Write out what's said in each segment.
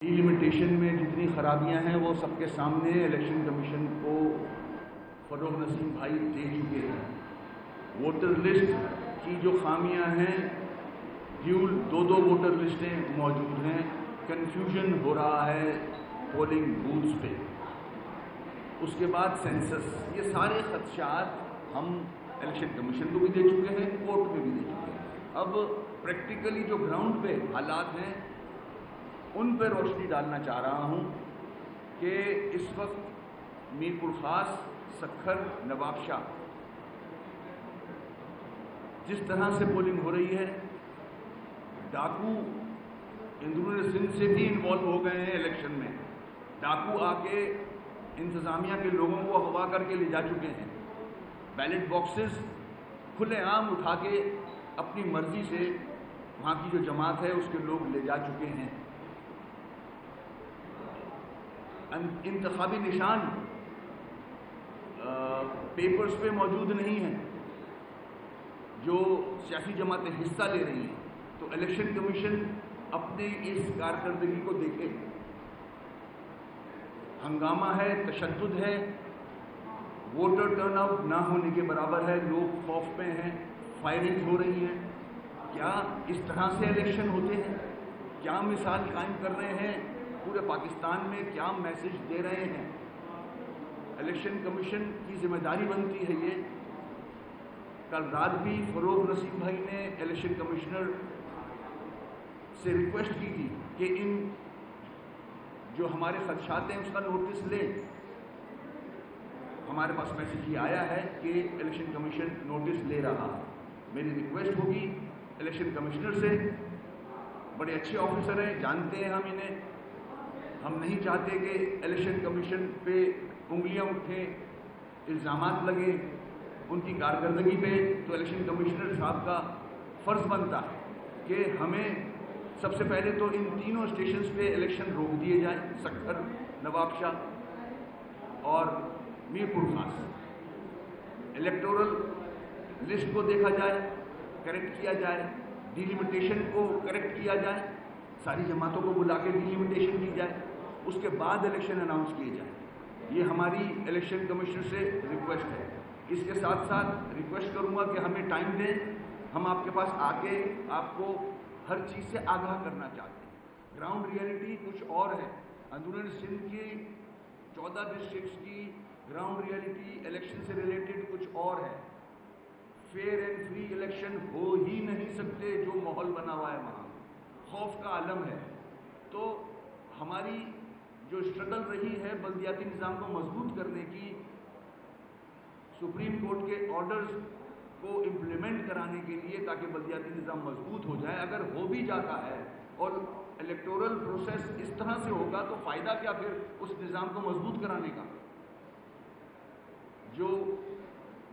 Delimitation میں جتنی خرابیاں ہیں وہ سب کے سامنے الیکشن کمیشن کو فروغ نسیم بھائی دے چکے ہیں۔ ووٹر لسٹ کی جو خامیاں ہیں، ڈیول دو ووٹر لسٹیں موجود ہیں، کنفیوژن ہو رہا ہے پولنگ بوتھس پہ، اس کے بعد سینسس، یہ سارے خدشات ہم الیکشن کمیشن کو بھی دے چکے ہیں، کورٹ میں بھی دے چکے ہیں۔ اب پریکٹیکلی جو گراؤنڈ پہ حالات ہیں ان پہ روشنی ڈالنا چاہ رہا ہوں کہ اس وقت میر پور خاص، سکھر، نواب شاہ جس طرح سے پولنگ ہو رہی ہے، ڈاکو اندرون سندھ سے بھی انوالو ہو گئے ہیں الیکشن میں، ڈاکو آ کے انتظامیہ کے لوگوں کو اغوا کر کے لے جا چکے ہیں، بیلٹ باکسز کھلے عام اٹھا کے اپنی مرضی سے وہاں کی جو جماعت ہے اس کے لوگ لے جا چکے ہیں، انتخابی نشان پیپرز پہ موجود نہیں ہیں جو سیاسی جماعتیں حصہ لے رہی ہیں، تو الیکشن کمیشن اپنے اس کارکردگی کو دیکھے، ہنگامہ ہے، تشدد ہے، ووٹر ٹرن آؤٹ نہ ہونے کے برابر ہے، لوگ خوف میں ہیں، فائرنگ ہو رہی ہیں، کیا اس طرح سے الیکشن ہوتے ہیں؟ کیا مثال قائم کر رہے ہیں؟ پورے پاکستان میں کیا میسج دے رہے ہیں؟ الیکشن کمیشن کی ذمہ داری بنتی ہے یہ۔ کل رات بھی فروغ نسیم بھائی نے الیکشن کمشنر سے ریکویسٹ کی تھی کہ ان جو ہمارے خدشات ہیں اس کا نوٹس لیں۔ ہمارے پاس میسج یہ آیا ہے کہ الیکشن کمیشن نوٹس لے رہا ہے۔ میری ریکویسٹ ہوگی الیکشن کمشنر سے، بڑے اچھے آفیسر ہیں، جانتے ہیں ہم انہیں، ہم نہیں چاہتے کہ الیکشن کمیشن پہ انگلیاں اٹھیں، الزامات لگیں ان کی کارکردگی پہ، تو الیکشن کمشنر صاحب کا فرض بنتا ہے کہ ہمیں سب سے پہلے تو ان تینوں اسٹیشنز پہ الیکشن روک دیے جائیں، سکھر، نواب شاہ اور میر پور خاص۔ الیکٹورل لسٹ کو دیکھا جائے، کریکٹ کیا جائے، ڈیلیمیٹیشن کو کریکٹ کیا جائے، ساری جماعتوں کو بلا کے ڈیلیمیٹیشن کی جائے، اس کے بعد الیکشن اناؤنس کیے جائیں۔ یہ ہماری الیکشن کمیشن سے ریکویسٹ ہے۔ اس کے ساتھ ساتھ ریکویسٹ کروں گا کہ ہمیں ٹائم دیں، ہم آپ کے پاس آ کے آپ کو ہر چیز سے آگاہ کرنا چاہتے ہیں۔ گراؤنڈ ریئلٹی کچھ اور ہے، اندرون سندھ کی 14 ڈسٹرکٹس کی گراؤنڈ ریئلٹی الیکشن سے ریلیٹڈ کچھ اور ہے۔ فیئر اینڈ فری الیکشن ہو ہی نہیں سکتے جو ماحول بنا ہوا ہے وہاں، خوف کا عالم ہے۔ تو ہماری جو اسٹرگل رہی ہے بلدیاتی نظام کو مضبوط کرنے کی، سپریم کورٹ کے آرڈرز کو امپلیمنٹ کرانے کے لیے تاکہ بلدیاتی نظام مضبوط ہو جائے، اگر ہو بھی جاتا ہے اور الیکٹورل پروسیس اس طرح سے ہوگا تو فائدہ کیا پھر اس نظام کو مضبوط کرانے کا؟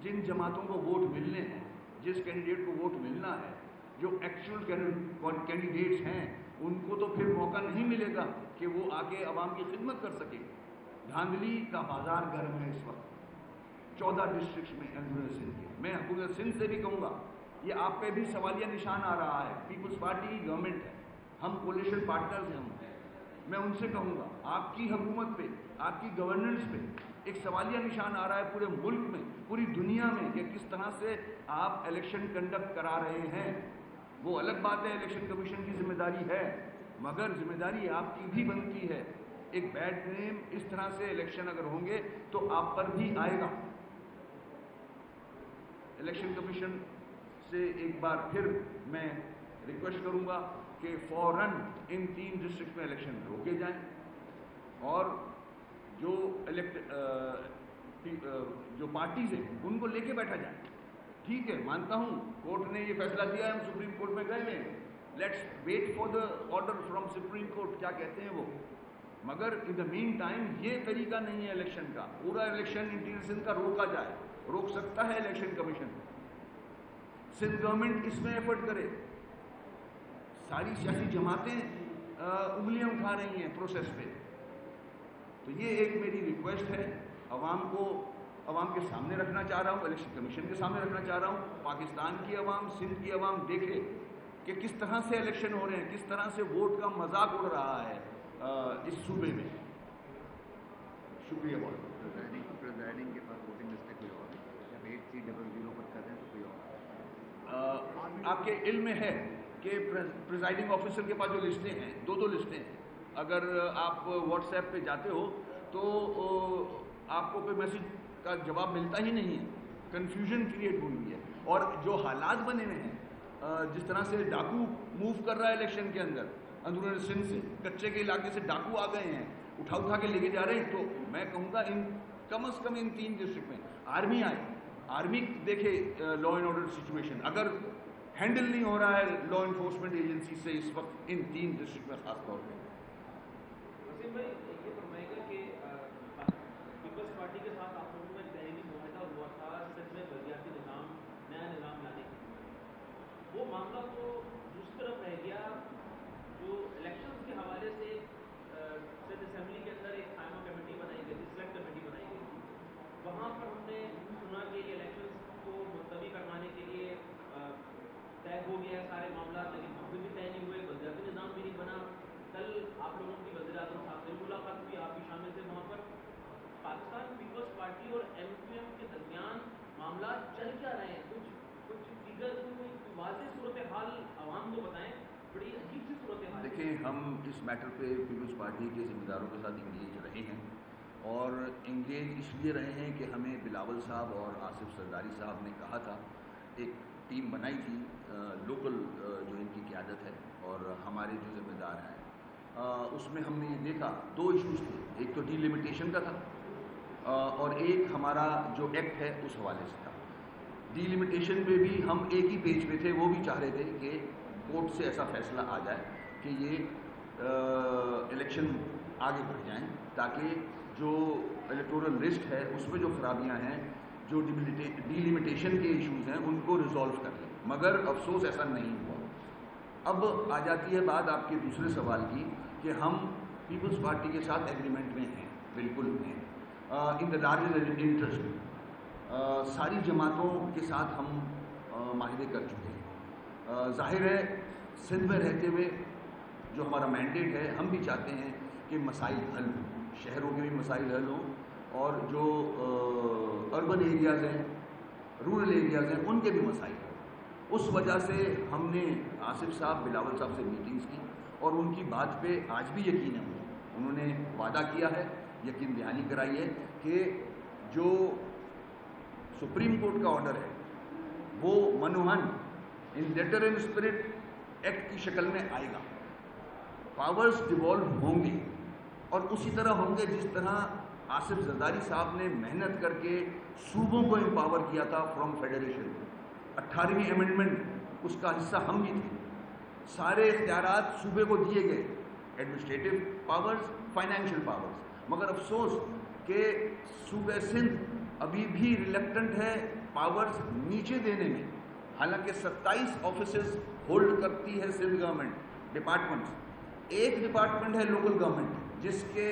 جن جماعتوں کو ووٹ ملنے ہیں، جس کینڈیڈیٹ کو ووٹ ملنا ہے، جو ایکچوئل کینڈیڈیٹس ہیں، ان کو تو پھر موقع نہیں ملے گا کہ وہ آ کے عوام کی خدمت کر سکے۔ دھاندلی کا بازار گرم ہے اس وقت 14 ڈسٹرکٹس میں اندرون سندھ کے۔ میں حکومت سندھ سے بھی کہوں گا، یہ آپ پہ بھی سوالیہ نشان آ رہا ہے، پیپلز پارٹی کی گورنمنٹ ہے، ہم کولیشن پارٹنرز ہیں، میں ان سے کہوں گا آپ کی حکومت پہ، آپ کی گورننس پہ ایک سوالیہ نشان آ رہا ہے پورے ملک میں، پوری دنیا میں، کہ کس طرح سے آپ الیکشن کنڈکٹ کرا رہے ہیں۔ وہ الگ بات ہے، الیکشن کمیشن کی ذمہ داری ہے، مگر ذمہ داری آپ کی بھی بنتی ہے۔ ایک بیڈ نیم اس طرح سے الیکشن اگر ہوں گے تو آپ پر بھی آئے گا۔ الیکشن کمیشن سے ایک بار پھر میں ریکویسٹ کروں گا کہ فوراً ان 3 ڈسٹرکٹ میں الیکشن روکے جائیں، اور جو پارٹیز ہیں ان کو لے کے بیٹھا جائے۔ ٹھیک ہے، مانتا ہوں کورٹ نے یہ فیصلہ دیا ہے، ہم سپریم کورٹ میں گئے ہیں، let's wait for the order from Supreme Court, کیا کہتے ہیں وہ، مگر ان دا مین ٹائم یہ طریقہ نہیں ہے الیکشن کا، پورا الیکشن انٹیریئر سندھ کا روکا جائے، روک سکتا ہے الیکشن کمیشن، سندھ گورنمنٹ اس میں ایفرٹ کرے۔ ساری سیاسی جماعتیں انگلیاں اٹھا رہی ہیں پروسیس پہ، تو یہ ایک میری ریکویسٹ ہے، عوام کے سامنے رکھنا چاہ رہا ہوں، الیکشن کمیشن کے سامنے رکھنا چاہ رہا ہوں۔ پاکستان کی عوام، سندھ کی عوام دیکھے کہ کس طرح سے الیکشن ہو رہے ہیں، کس طرح سے ووٹ کا مذاق اڑ رہا ہے، इस सूबे में। शुक्रिया बहुत। प्रिजाइडिंग के पास वोटिंग लिस्ट कोई और जब 8300 पर कर रहे हैं तो कोई और आपके इल्म में है कि प्रिजाइडिंग ऑफिसर के पास जो लिस्टें हैं, दो लिस्टें हैं, अगर आप व्हाट्सएप पे जाते हो तो आपको कोई मैसेज का जवाब मिलता ही नहीं है, कन्फ्यूजन क्रिएट हुई है। और जो हालात बने हुए हैं, जिस तरह से डाकू मूव कर रहा है इलेक्शन के अंदर, अंदरूनी सिंध से कच्चे के इलाके से डाकू आ गए हैं, उठा के लेके जा रहे हैं, तो मैं कहूँगा कम से कम इन 3 डिस्ट्रिक्ट में आर्मी आए, आर्मी देखे लॉ एंड ऑर्डर सिचुएशन, अगर हैंडल नहीं हो रहा है लॉ एनफोर्समेंट एजेंसी से इस वक्त इन 3 डिस्ट्रिक्ट में खास तौर पर। वसीम भाई, ये फरमाएगा कि पीपल्स पार्टी के साथ आप लोगों में पहले मुआहदा हुआ था सिंध में बलदियाती निज़ाम, नया निज़ाम लाने के, वो मामला तो दूसरी तरफ रह गया। जो इलेक्शन के हवाले से सिंध असेंबली के अंदर एक कायमा कमेटी बनाई गई थी, सिलेक्ट कमेटी बनाई गई थी, वहाँ पर हमने सुना कि इलेक्शन को मुलतवी करवाने के लिए तय हो गया सारे मामला, लेकिन वहाँ भी तय नहीं हुए, बलदियाती निज़ाम भी नहीं बना। कल आप लोगों की वज़ीर-ए-आज़म साहब से मुलाकात हुई, आप भी शामिल थे वहाँ पर। पाकिस्तान पीपल्स पार्टी और MQM के दरमियान मामला चल क्या रहे हैं? कुछ फिगर, कोई वाज़ेह सूरत हाल आवाम को बताएं, बड़ी अजीब सी सूरत हाल। देखिए, हम इस मैटर पे पीपल्स पार्टी के ज़िम्मेदारों के साथ इंगेज रहे हैं, और इंगेज इसलिए रहे हैं कि हमें बिलावल साहब और आसिफ सरदारी साहब ने कहा था, एक टीम बनाई थी लोकल जो इनकी क़यादत है और हमारे जो ज़िम्मेदार हैं, उसमें हमने ये देखा 2 इश्यूज़ थे, एक तो डिलिमिटेशन का था और एक हमारा जो एक्ट है उस हवाले से था। डिलिमिटेशन पे भी हम एक ही पेज पे थे, वो भी चाह रहे थे कि कोर्ट से ऐसा फैसला आ जाए कि ये इलेक्शन आगे बढ़ जाएं, ताकि जो इलेक्टोरल लिस्ट है उसमें जो खराबियां हैं, जो डिलिमिटेशन के इश्यूज़ हैं, उनको रिजॉल्व कर लें, मगर अफसोस ऐसा नहीं हुआ। अब आ जाती है बात आपके दूसरे सवाल की कि हम पीपल्स पार्टी के साथ एग्रीमेंट में हैं, बिल्कुल हैं, इन द लार्जेस्ट इंटरेस्ट सारी जमातों के साथ हम माहिदे कर चुके हैं। जाहिर है सिंध में रहते हुए जो हमारा मैंडेट है, हम भी चाहते हैं कि मसाइल हल हों, शहरों के भी मसाइल हल हों, और जो अर्बन एरियाज़ हैं, रूरल एरियाज़ हैं, उनके भी मसाइल हैं। उस वजह से हमने आसिफ साहब, बिलावल साहब से मीटिंग्स की, और उनकी बात पे आज भी यकीन है मुझे, उन्होंने वादा किया है, यकीन दहानी कराई है कि जो सुप्रीम कोर्ट का ऑर्डर है वो मनोहन इन लेटर एंड स्पिरिट एक्ट की शक्ल में आएगा, पावर्स डिवॉल्व होंगे, और उसी तरह होंगे जिस तरह आसिफ जरदारी साहब ने मेहनत करके सूबों को एम्पावर किया था फ्रॉम फेडरेशन। 18वीं अमेंडमेंट उसका हिस्सा हम भी थे, सारे इख्तियारात सूबे को दिए गए, एडमिनिस्ट्रेटिव पावर्स, फाइनेंशियल पावर्स, मगर अफसोस कि सूबे सिंध अभी भी रिलेक्टेंट है पावर्स नीचे देने में। हालांकि 27 ऑफिसेज होल्ड करती है सिंध गवर्नमेंट डिपार्टमेंट्स, एक डिपार्टमेंट है लोकल गवर्नमेंट, जिसके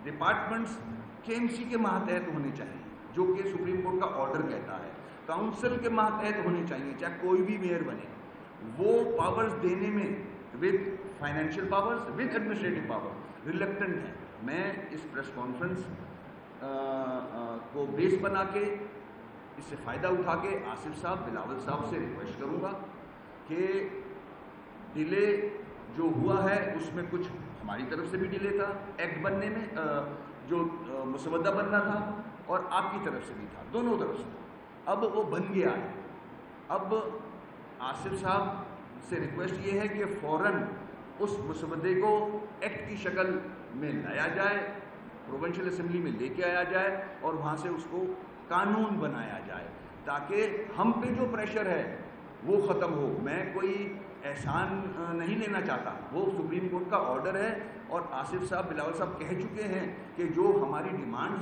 डिपार्टमेंट्स KMC के मातहत होने चाहिए, जो कि सुप्रीम कोर्ट का ऑर्डर कहता है, काउंसिल के मातहत होने चाहिए, चाहे कोई भी मेयर बने। वो पावर्स देने में with financial powers, with administrative power reluctant है। मैं इस प्रेस कॉन्फ्रेंस को बेस बना के, इससे फ़ायदा उठा के आसिफ साहब, बिलावल साहब से रिक्वेस्ट करूँगा कि डिले जो हुआ है उसमें कुछ हमारी तरफ से भी डिले था, एक्ट बनने में जो मुसवदा बनना था, और आपकी तरफ से भी था, दोनों तरफ से। अब वो बन गया है। अब आसिफ साहब से रिक्वेस्ट ये है कि फ़ौरन उस मुसवदे को एक्ट की शक्ल में लाया जाए, प्रोविंशियल असेंबली में लेके आया जाए, और वहाँ से उसको कानून बनाया जाए, ताकि हम पे जो प्रेशर है वो ख़त्म हो। मैं कोई एहसान नहीं लेना चाहता, वो सुप्रीम कोर्ट का ऑर्डर है, और आसिफ साहब, बिलावल साहब कह चुके हैं कि जो हमारी डिमांड्स